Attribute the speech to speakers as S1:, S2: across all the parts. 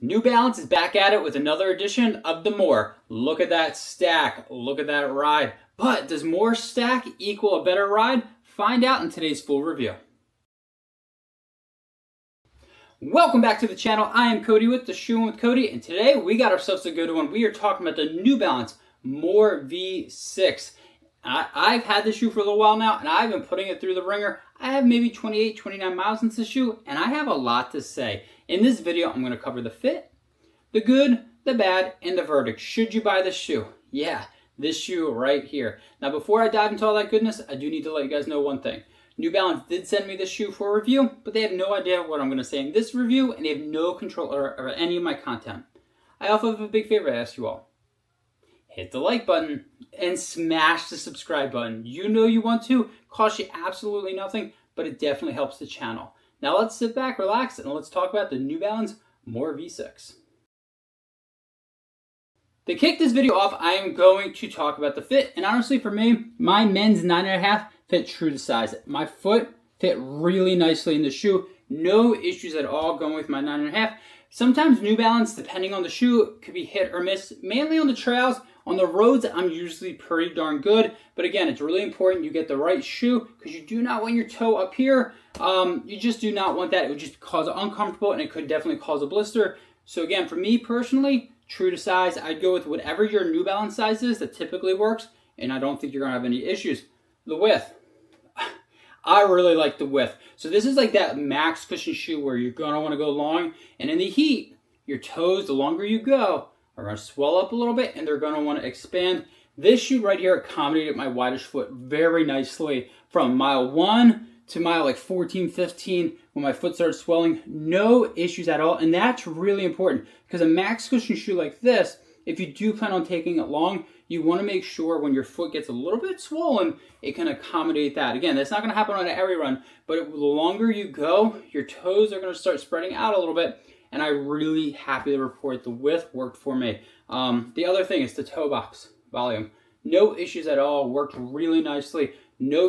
S1: New Balance is back at it with another edition of the More. Look at that stack. Look at that ride. But does more stack equal a better ride? Find out in today's full review. Welcome back to the channel. I am Cody with the Shoeing with Cody, and today we got ourselves a good one. We are talking about the New Balance More V6. I've had this shoe for a little while now, and I've been putting it through the ringer. I have maybe 28, 29 miles into the shoe, and I have a lot to say. In this video, I'm going to cover the fit, the good, the bad, and the verdict. Should you buy this shoe? Yeah, this shoe right here. Now, before I dive into all that goodness, I do need to let you guys know one thing. New Balance did send me this shoe for a review, but they have no idea what I'm going to say in this review, and they have no control over any of my content. I also have a big favor to ask you all. Hit the like button and smash the subscribe button. You know you want to. Costs you absolutely nothing, but it definitely helps the channel. Now let's sit back, relax, and let's talk about the New Balance More V6. To kick this video off, I am going to talk about the fit. And honestly, for me, my men's 9.5 fit true to size. My foot fit really nicely in the shoe. No issues at all going with my 9.5. Sometimes New Balance, depending on the shoe, could be hit or miss, mainly on the trails. On the roads, I'm usually pretty darn good. But again, it's really important you get the right shoe because you do not want your toe up here. You just do not want that. It would just cause it uncomfortable, and it could definitely cause a blister. So again, for me personally, true to size, I'd go with whatever your New Balance size is that typically works, and I don't think you're going to have any issues. The width. I really like the width. So this is like that max cushion shoe where you're going to want to go long, and in the heat, your toes, the longer you go, are going to swell up a little bit, and they're going to want to expand. This shoe right here accommodated my widest foot very nicely from mile 1 to mile like 14, 15 when my foot started swelling. No issues at all, and that's really important because a max cushion shoe like this, if you do plan on taking it long, you want to make sure when your foot gets a little bit swollen, it can accommodate that. Again, that's not going to happen on every run, but the longer you go, your toes are going to start spreading out a little bit, and I'm really happy to report the width worked for me. The other thing is the toe box volume. No issues at all. Worked really nicely. No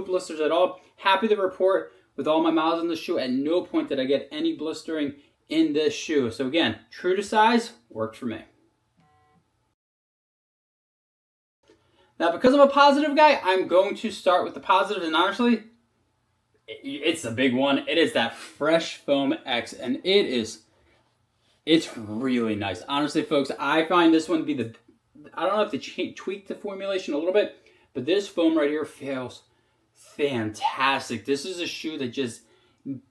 S1: blisters at all. Happy to report with all my miles in the shoe, at no point did I get any blistering in this shoe. So again, true to size, worked for me. Now, because I'm a positive guy, I'm going to start with the positives, and honestly, it's a big one. It is that Fresh Foam X, and it's really nice. Honestly, folks, I find this one to be I don't know if they tweaked the formulation a little bit, but this foam right here feels fantastic. This is a shoe that just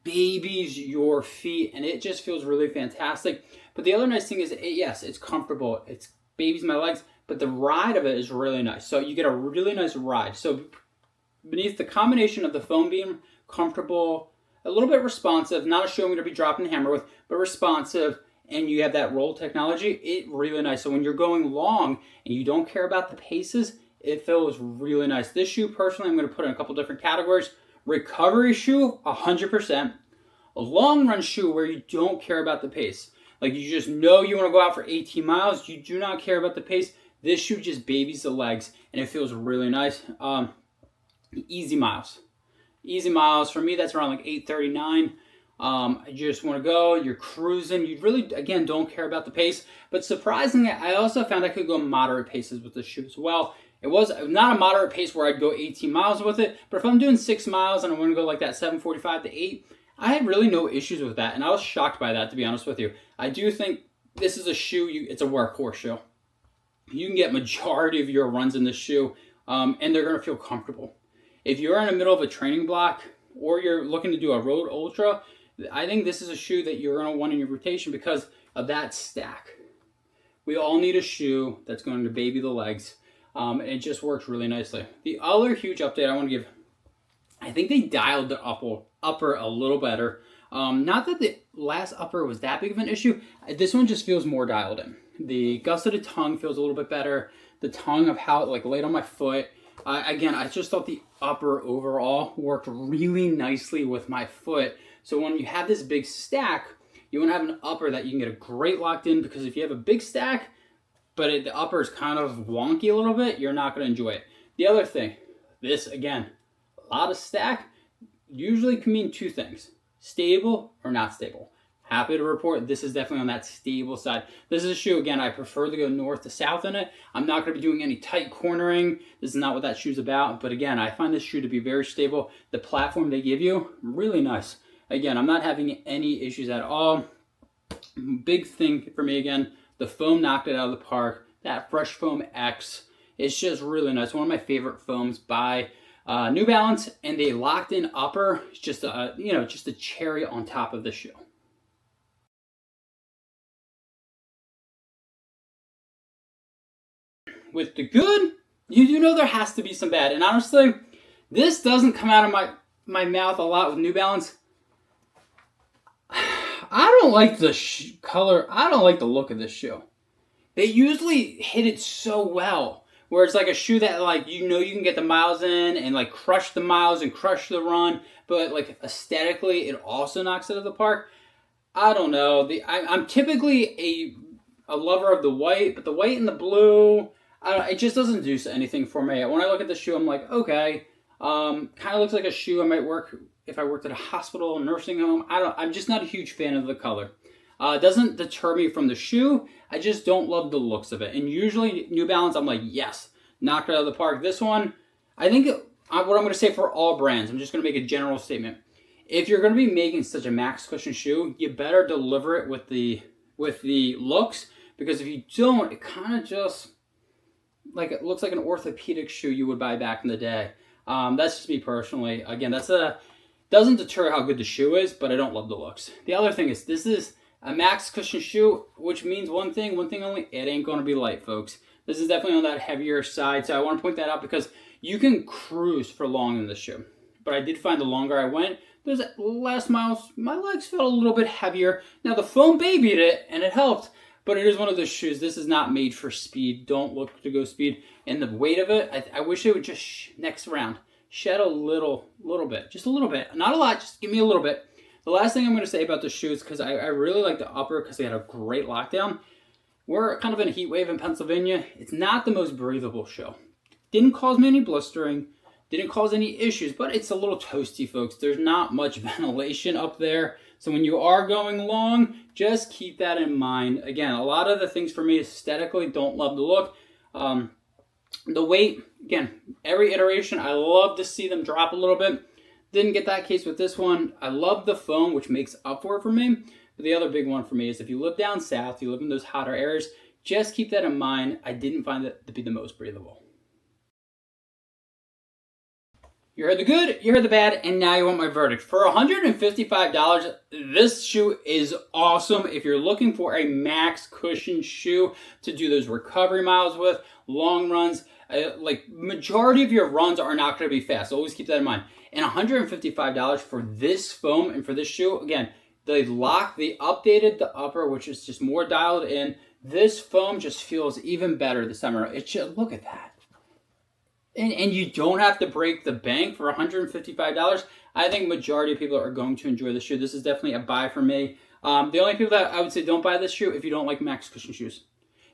S1: babies your feet, and it just feels really fantastic. But the other nice thing is, yes, it's comfortable. It babies my legs, but the ride of it is really nice. So you get a really nice ride. So beneath the combination of the foam being comfortable, a little bit responsive, not a shoe I'm going to be dropping the hammer with, but responsive, and you have that roll technology, it really nice. So when you're going long and you don't care about the paces, it feels really nice. This shoe, personally, I'm going to put in a couple different categories. Recovery shoe, 100%. A long run shoe where you don't care about the pace. Like you just know you want to go out for 18 miles. You do not care about the pace. This shoe just babies the legs, and it feels really nice. Easy miles. Easy miles. For me, that's around like 8:39. I just want to go. You're cruising. You really, again, don't care about the pace. But surprisingly, I also found I could go moderate paces with this shoe as well. It was not a moderate pace where I'd go 18 miles with it, but if I'm doing 6 miles and I want to go like that 7:45 to 8, I had really no issues with that, and I was shocked by that, to be honest with you. I do think this is a shoe, it's a workhorse shoe. You can get majority of your runs in this shoe, and they're going to feel comfortable. If you're in the middle of a training block or you're looking to do a road ultra, I think this is a shoe that you're going to want in your rotation because of that stack. We all need a shoe that's going to baby the legs. And it just works really nicely. The other huge update I want to give, I think they dialed the upper a little better. Not that the last upper was that big of an issue. This one just feels more dialed in. The gusseted tongue feels a little bit better. The tongue of how it like laid on my foot. Again, I just thought the upper overall worked really nicely with my foot. So when you have this big stack, you want to have an upper that you can get a great locked in, because if you have a big stack, but the upper is kind of wonky a little bit, you're not going to enjoy it. The other thing, this, again, a lot of stack usually can mean two things: stable or not stable. happy to report this is definitely on that stable side. This is a shoe, again, I prefer to go north to south in it. I'm not going to be doing any tight cornering. This is not what that shoe's about. But again, I find this shoe to be very stable. The platform they give you, really nice. Again, I'm not having any issues at all. Big thing for me, again, the foam knocked it out of the park. That Fresh Foam X, it's just really nice. One of my favorite foams by New Balance, and the locked in upper is just a, just a cherry on top of the shoe. With the good, you do know there has to be some bad. And honestly, this doesn't come out of my mouth a lot with New Balance. I don't like the color. I don't like the look of this shoe. They usually hit it so well, where it's like a shoe that, like, you can get the miles in and like crush the miles and crush the run, but like aesthetically, it also knocks it out of the park. I don't know. I'm typically a lover of the white, but the white and the blue, it just doesn't do anything for me. When I look at the shoe, I'm like, okay, kind of looks like a shoe I might work if I worked at a hospital, nursing home. I'm just not a huge fan of the color. It doesn't deter me from the shoe. I just don't love the looks of it. And usually New Balance, I'm like, yes, knocked it out of the park. This one, I think what I'm going to say for all brands, I'm just going to make a general statement. If you're going to be making such a max cushion shoe, you better deliver it with the looks, because if you don't, it kind of just like, it looks like an orthopedic shoe you would buy back in the day. That's just me personally. Again, doesn't deter how good the shoe is, but I don't love the looks. The other thing is, this is a max cushion shoe, which means one thing only, it ain't going to be light, folks. This is definitely on that heavier side, so I want to point that out because you can cruise for long in this shoe. But I did find the longer I went, those last miles, my legs felt a little bit heavier. Now, the foam babied it, and it helped, but it is one of those shoes. This is not made for speed. Don't look to go speed. And the weight of it, I wish it would just, next round, shed a little bit. Just a little bit. Not a lot, just give me a little bit. The last thing I'm going to say about the shoes, because I really like the upper because they had a great lockdown. We're kind of in a heat wave in Pennsylvania. It's not the most breathable shoe. Didn't cause me any blistering. Didn't cause any issues, but it's a little toasty, folks. There's not much ventilation up there. So when you are going long, just keep that in mind. Again, a lot of the things for me aesthetically, don't love the look. The weight, again, every iteration, I love to see them drop a little bit. Didn't get that case with this one. I love the foam, which makes up for it for me. But the other big one for me is if you live down south, you live in those hotter areas, just keep that in mind. I didn't find it to be the most breathable. You heard the good, you heard the bad, and now you want my verdict. For $155, this shoe is awesome. If you're looking for a max cushion shoe to do those recovery miles with, long runs, like majority of your runs are not going to be fast. Always keep that in mind. And $155 for this foam and for this shoe, again, they updated the upper, which is just more dialed in. This foam just feels even better this time around. Look at that. And you don't have to break the bank for $155. I think majority of people are going to enjoy this shoe. This is definitely a buy for me. The only people that I would say don't buy this shoe if you don't like max cushion shoes.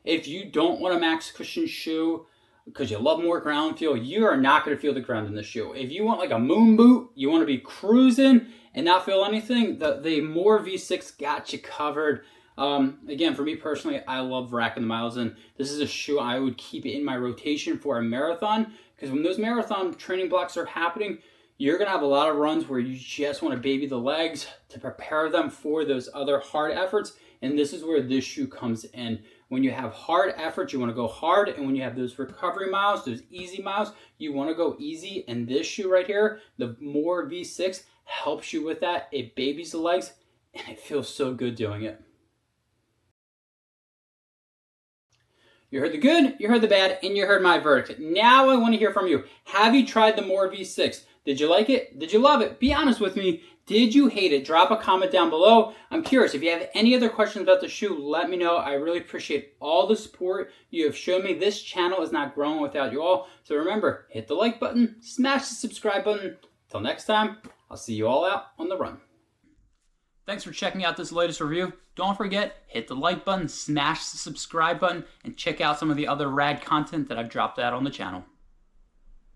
S1: If you don't want a max cushion shoe because you love more ground feel, you are not going to feel the ground in the shoe. If you want like a moon boot, you want to be cruising and not feel anything, the More V6 got you covered. Again, for me personally, I love racking the miles in. This is a shoe I would keep in my rotation for a marathon, because when those marathon training blocks are happening, you're going to have a lot of runs where you just want to baby the legs to prepare them for those other hard efforts. And this is where this shoe comes in. When you have hard efforts, you want to go hard. And when you have those recovery miles, those easy miles, you want to go easy. And this shoe right here, the More V6, helps you with that. It babies the legs, and it feels so good doing it. You heard the good, you heard the bad, and you heard my verdict. Now I want to hear from you. Have you tried the More V6? Did you like it? Did you love it? Be honest with me. Did you hate it? Drop a comment down below. I'm curious. If you have any other questions about the shoe, let me know. I really appreciate all the support you have shown me. This channel is not growing without you all. So remember, hit the like button, smash the subscribe button. Till next time, I'll see you all out on the run. Thanks for checking out this latest review. Don't forget, hit the like button, smash the subscribe button, and check out some of the other rad content that I've dropped out on the channel.